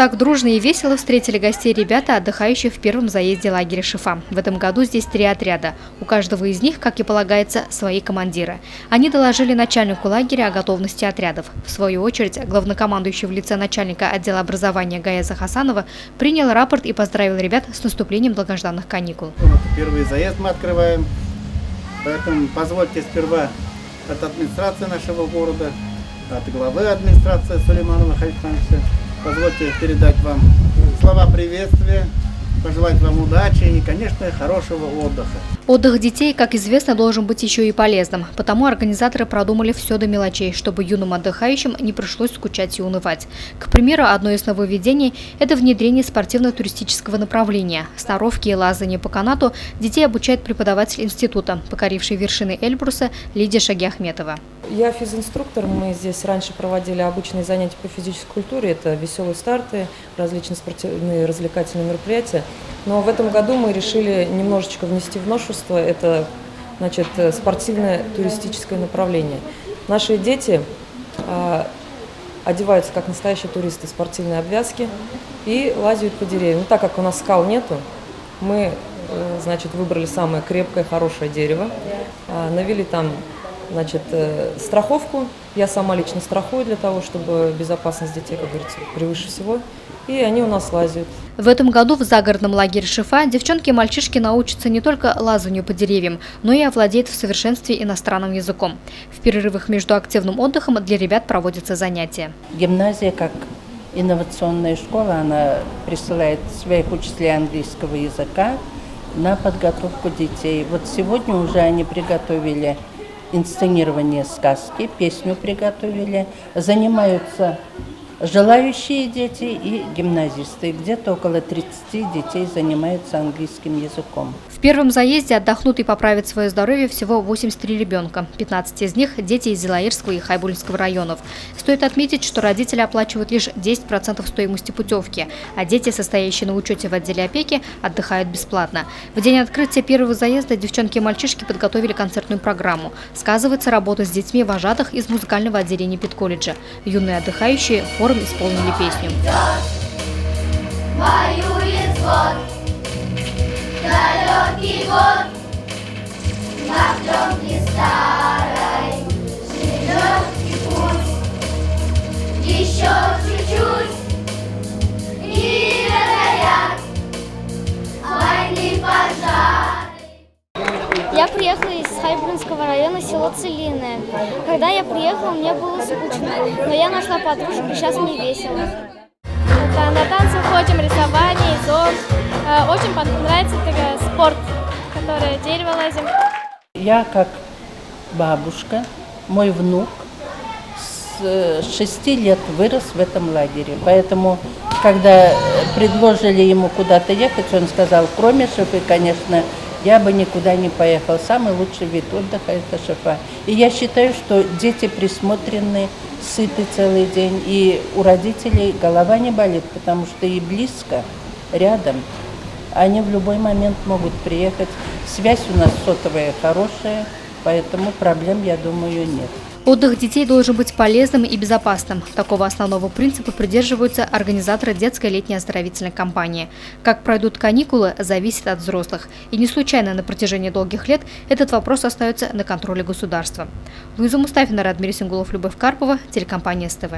так дружно и весело встретили гостей ребята, отдыхающие в первом заезде лагеря Шифа. В этом году здесь 3 отряда. У каждого из них, как и полагается, свои командиры. Они доложили начальнику лагеря о готовности отрядов. В свою очередь, главнокомандующий в лице начальника отдела образования Гаяза Хасанова принял рапорт и поздравил ребят с наступлением долгожданных каникул. Первый заезд мы открываем, поэтому позвольте сперва от администрации нашего города, от главы администрации Сулейманова Халифановича, позвольте передать вам слова приветствия, пожелать вам удачи и, конечно, хорошего отдыха. Отдых детей, как известно, должен быть еще и полезным. Потому организаторы продумали все до мелочей, чтобы юным отдыхающим не пришлось скучать и унывать. К примеру, одно из нововведений – это внедрение спортивно-туристического направления. Сноровки и лазание по канату детей обучает преподаватель института, покоривший вершины Эльбруса Лидия Шагиахметова. Я физинструктор. Мы здесь раньше проводили обычные занятия по физической культуре. Это веселые старты, различные спортивные развлекательные мероприятия. Но в этом году мы решили немножечко внести в новшество. Это, значит, спортивное туристическое направление. Наши дети одеваются как настоящие туристы в спортивные обвязки и лазят по деревьям. Так как у нас скал нету, мы, значит, выбрали самое крепкое, хорошее дерево, навели там, значит, страховку. Я сама лично страхую для того, чтобы безопасность детей, как говорится, превыше всего. И они у нас лазят. В этом году в загородном лагере Шифа девчонки и мальчишки научатся не только лазанию по деревьям, но и овладеют в совершенстве иностранным языком. В перерывах между активным отдыхом для ребят проводятся занятия. Гимназия, как инновационная школа, она присылает своих учителей английского языка на подготовку детей. Вот сегодня уже они приготовили инсценирование сказки, песню приготовили, занимаются желающие дети и гимназисты. Где-то около 30 детей занимаются английским языком. В первом заезде отдохнут и поправят свое здоровье всего 83 ребенка. 15 из них – дети из Зилаирского и Хайбулинского районов. Стоит отметить, что родители оплачивают лишь 10% стоимости путевки, а дети, состоящие на учете в отделе опеки, отдыхают бесплатно. В день открытия первого заезда девчонки и мальчишки подготовили концертную программу. Сказывается работа с детьми вожатых из музыкального отделения педколледжа. Юные отдыхающие хором исполнили песню. Воюет взвод, далекий год, на пленке старой живет и путь, еще чуть-чуть, и горят войны пожары. Я приехала из Хайбулинского района, село Целиное. Когда я приехала, мне было скучно, но я нашла подружек, и сейчас мне весело. На танцы ходим, рисование, зон. Очень нравится спорт, который дерево лазим. Я как бабушка, мой внук с 6 лет вырос в этом лагере. Поэтому, когда предложили ему куда-то ехать, он сказал, кроме Шифы, конечно, я бы никуда не поехал. Самый лучший вид отдыха – это Шифа. И я считаю, что дети присмотрены, сыты целый день, и у родителей голова не болит, потому что и близко, рядом. Они в любой момент могут приехать. Связь у нас сотовая хорошая, поэтому проблем, я думаю, нет. Отдых детей должен быть полезным и безопасным. Такого основного принципа придерживаются организаторы детской летней оздоровительной кампании. Как пройдут каникулы, зависит от взрослых. И не случайно на протяжении долгих лет этот вопрос остается на контроле государства. Луиза Мустафина, Радмир Сингулов, Любовь Карпова, телекомпания СТВ.